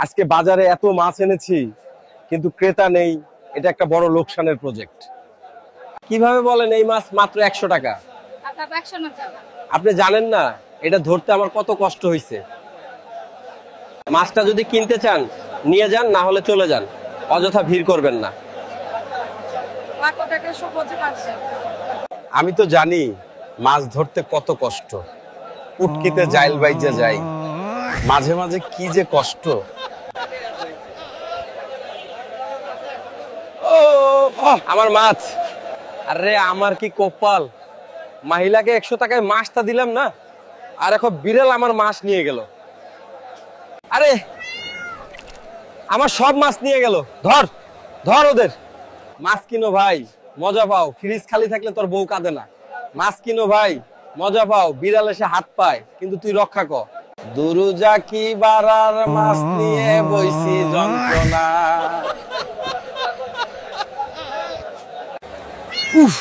আজকে বাজারে এত মাছ এনেছি কিন্তু ক্রেতা নেই, এটা একটা বড় লোকসানের প্রজেক্ট। কিভাবে বলেন এই মাছ মাত্র 100 টাকা? আপনি জানেন না এটা ধরতে আমার কত কষ্ট হয়েছে। মাছটা যদি কিনতে চান নিয়ে যান, না হলে চলে যান, অযথা ভিড় করবেন না। আমি তো জানি মাছ ধরতে কত কষ্ট, উটকিতে জাইল বাইজে যাই, মাঝে মাঝে কি যে কষ্ট। আমার মাছ, আরে আমার কি কপাল, মহিলাকে 100 টাকায় মাছটা দিলাম না, আর এখন বিড়াল আমার মাছ নিয়ে গেল। আরে আমার সব মাছ নিয়ে গেল। ধর ধর ওদের। মাছ কিনো ভাই, মজা পাও, ফ্রিজ খালি থাকলে তোর বউ কাঁদে না। মাছ কিনো ভাই, মজা পাও, বিড়াল এসে হাত পায় কিন্তু তুই রক্ষা কর। দুরুজা কি বারার মাছ নিয়ে বইছি যন্ত্রণা। উফ।